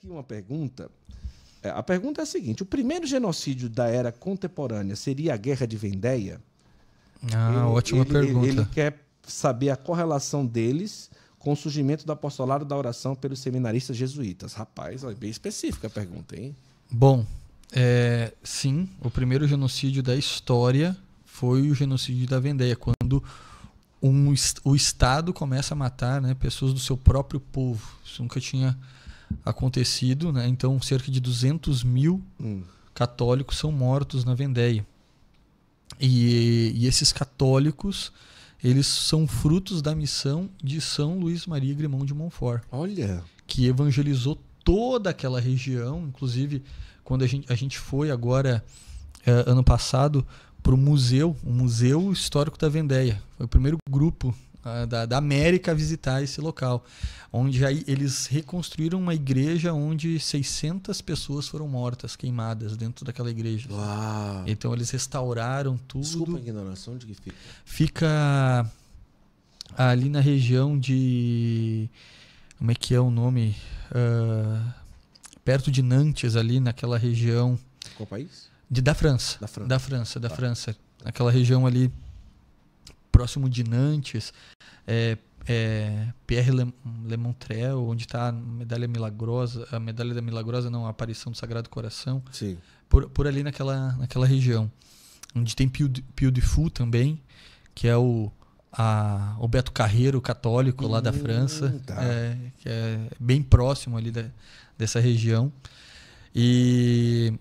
aqui uma pergunta. A pergunta é a seguinte: o primeiro genocídio da era contemporânea seria a Guerra de Vendéia? Ótima pergunta. Ele quer saber a correlação deles com o surgimento do apostolado da oração pelos seminaristas jesuítas. Rapaz, é bem específica a pergunta, hein? Bom, sim, o primeiro genocídio da história foi o genocídio da Vendéia, quando o Estado começa a matar, né, pessoas do seu próprio povo. Isso nunca tinha acontecido, né? Então cerca de 200 mil católicos são mortos na Vendéia. E esses católicos, eles são frutos da missão de São Luís Maria Grimão de Montfort. Olha! Que evangelizou toda aquela região. Inclusive, quando a gente foi agora, ano passado, para o Museu Histórico da Vendéia. Foi o primeiro grupo da América a visitar esse local, onde aí eles reconstruíram uma igreja onde 600 pessoas foram mortas, queimadas dentro daquela igreja. Uau. Então eles restauraram tudo. Desculpa a ignoração, onde que fica? Fica ali na região de... Como é que é o nome? Perto de Nantes, ali naquela região... Qual país? Da França. Da França. Aquela região ali próximo de Nantes, Pierre Le Montreuil, onde está a Medalha Milagrosa, a aparição do Sagrado Coração. Sim. Por ali naquela região. Onde tem Pio de Fou também, que é o Beto Carreiro católico lá da França, Tá. Que é bem próximo ali dessa região. E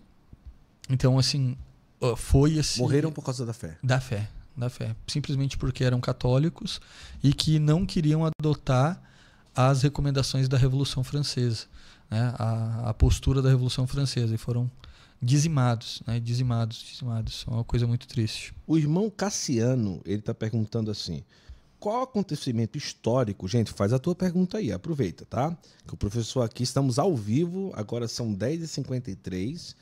então, assim, foi esse... Morreram por causa da fé. Da fé. Simplesmente porque eram católicos e que não queriam adotar as recomendações da Revolução Francesa, né? A postura da Revolução Francesa, e foram dizimados, né? Dizimados. É uma coisa muito triste. O irmão Cassiano, ele está perguntando assim: qual acontecimento histórico... Gente, faz a tua pergunta aí, aproveita, tá? Que o professor aqui, estamos ao vivo, agora são 10h53,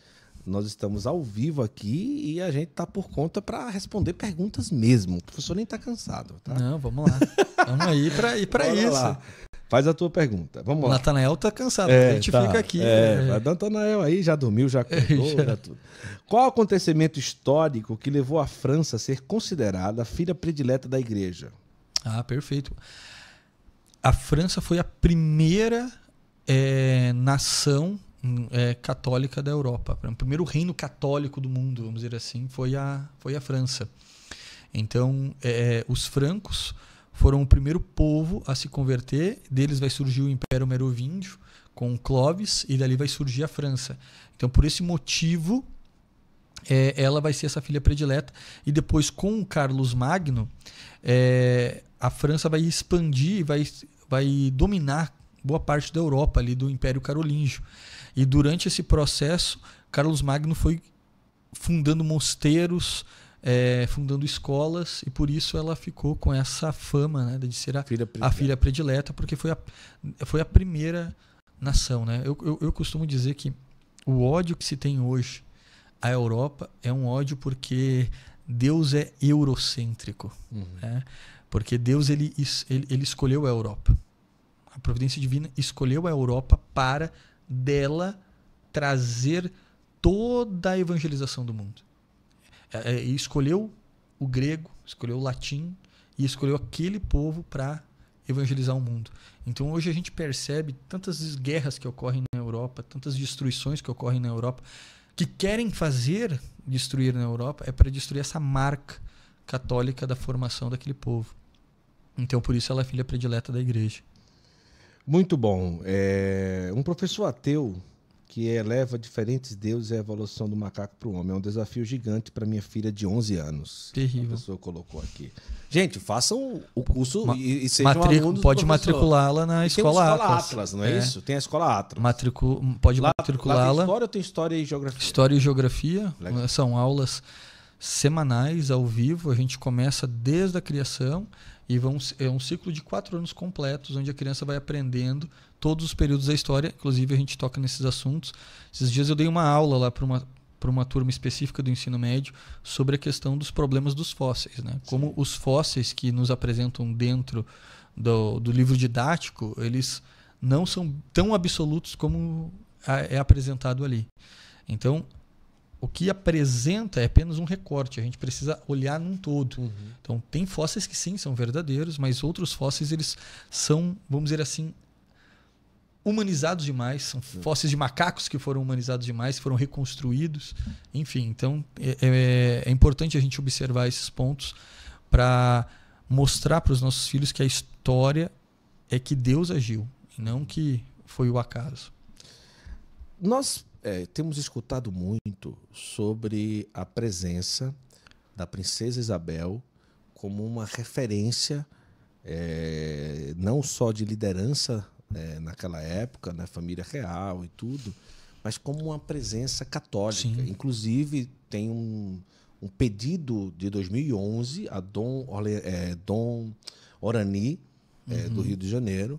nós estamos ao vivo aqui e a gente tá por conta para responder perguntas mesmo. O professor nem tá cansado, tá? Não, vamos lá. Vamos aí para isso. Lá. Faz a tua pergunta. Vamos lá. O Natanael tá cansado, a gente fica aqui. O Natanael aí já dormiu, já acordou, já tudo. Qual acontecimento histórico que levou a França a ser considerada a filha predileta da igreja? Perfeito. A França foi a primeira nação católica da Europa. O primeiro reino católico do mundo, vamos dizer assim, foi a França. Então, os francos foram o primeiro povo a se converter. Deles vai surgir o Império Merovíndio com Clovis, e dali vai surgir a França. Então, por esse motivo, ela vai ser essa filha predileta. E depois, com o Carlos Magno, a França vai expandir, vai dominar boa parte da Europa, ali do Império Carolíngio. E durante esse processo, Carlos Magno foi fundando mosteiros, fundando escolas, e por isso ela ficou com essa fama, né, de ser a filha predileta, porque foi a primeira nação, né? Eu costumo dizer que o ódio que se tem hoje à Europa é um ódio porque Deus é eurocêntrico, né? Porque Deus ele escolheu a Europa. A providência divina escolheu a Europa para dela trazer toda a evangelização do mundo. Escolheu o grego, escolheu o latim e escolheu aquele povo para evangelizar o mundo. Então hoje a gente percebe tantas guerras que ocorrem na Europa, tantas destruições que ocorrem na Europa, que querem destruir na Europa, para destruir essa marca católica da formação daquele povo. Então por isso ela é filha predileta da igreja. Muito bom. Um professor ateu que eleva diferentes deuses e a evolução do macaco para o homem. É um desafio gigante para minha filha de 11 anos. Terrível. A pessoa colocou aqui. Gente, façam o curso e sejam alunos. Pode matriculá-la na Escola Atlas, não é isso? Tem a Escola Atlas. Pode matriculá-la. Tem história ou tem História e Geografia? História e Geografia. Legal. São aulas semanais, ao vivo. A gente começa desde a criação e é um ciclo de 4 anos completos, onde a criança vai aprendendo todos os períodos da história. Inclusive, a gente toca nesses assuntos. Esses dias eu dei uma aula lá para uma turma específica do ensino médio sobre a questão dos problemas dos fósseis, né? Como os fósseis que nos apresentam dentro do livro didático, eles não são tão absolutos como é apresentado ali. Então, o que apresenta é apenas um recorte. A gente precisa olhar num todo. Uhum. Então, tem fósseis que sim são verdadeiros, mas outros fósseis eles são, vamos dizer assim, humanizados demais. São fósseis de macacos que foram humanizados demais, que foram reconstruídos. Enfim, então é importante a gente observar esses pontos para mostrar para os nossos filhos que a história é que Deus agiu, e não que foi o acaso. Nós temos escutado muito sobre a presença da princesa Isabel como uma referência não só de liderança naquela época, na família real e tudo, mas como uma presença católica. Sim. Inclusive, tem um pedido de 2011 a Dom Orani, do Rio de Janeiro,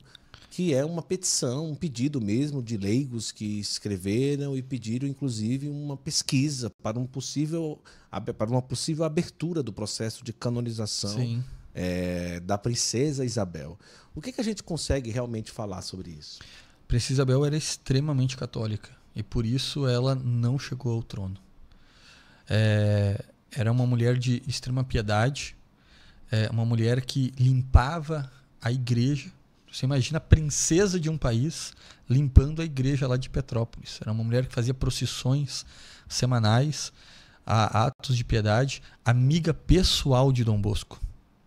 que é uma petição, um pedido mesmo de leigos que escreveram e pediram, inclusive, uma pesquisa para uma possível abertura do processo de canonização da princesa Isabel. O que a gente consegue realmente falar sobre isso? A princesa Isabel era extremamente católica e por isso ela não chegou ao trono. Era uma mulher de extrema piedade, uma mulher que limpava a igreja. Você imagina a princesa de um país limpando a igreja lá de Petrópolis. Era uma mulher que fazia procissões semanais, atos de piedade, amiga pessoal de Dom Bosco.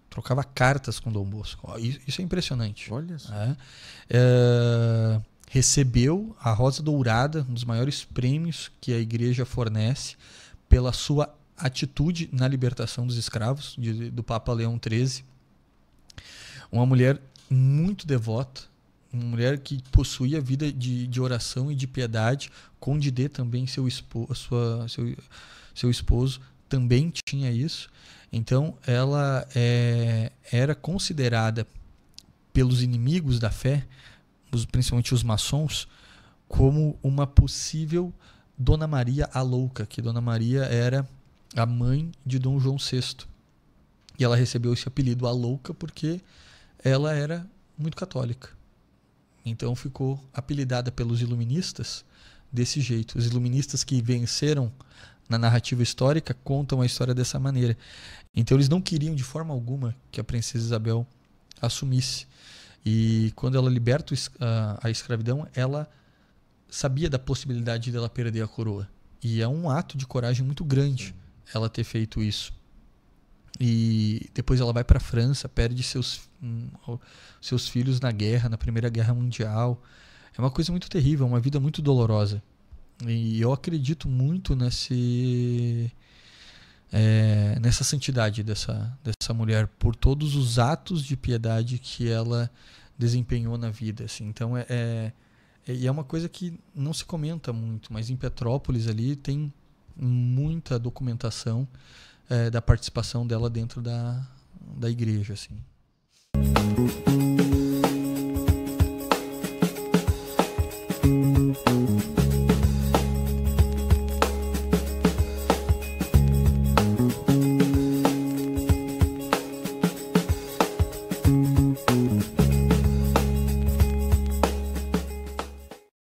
Trocava cartas com Dom Bosco. Isso é impressionante. Olha só. Recebeu a Rosa Dourada, um dos maiores prêmios que a igreja fornece, pela sua atitude na libertação dos escravos, do Papa Leão XIII. Uma mulher muito devota, uma mulher que possuía vida de oração e de piedade. Condé também, seu esposo, também tinha isso. Então, ela era considerada pelos inimigos da fé, principalmente os maçons, como uma possível Dona Maria a Louca, que Dona Maria era a mãe de Dom João VI. E ela recebeu esse apelido, a Louca, porque ela era muito católica. Então ficou apelidada pelos iluministas desse jeito. Os iluministas que venceram na narrativa histórica contam a história dessa maneira. Então eles não queriam de forma alguma que a princesa Isabel assumisse. E quando ela liberta a escravidão, ela sabia da possibilidade dela perder a coroa. E é um ato de coragem muito grande ela ter feito isso. E depois ela vai para a França, perde seus filhos na guerra, na Primeira Guerra Mundial. É uma coisa muito terrível, uma vida muito dolorosa. E eu acredito muito nessa santidade dessa mulher, por todos os atos de piedade que ela desempenhou na vida. Assim. Então é uma coisa que não se comenta muito, mas em Petrópolis ali tem muita documentação da participação dela dentro da igreja, assim.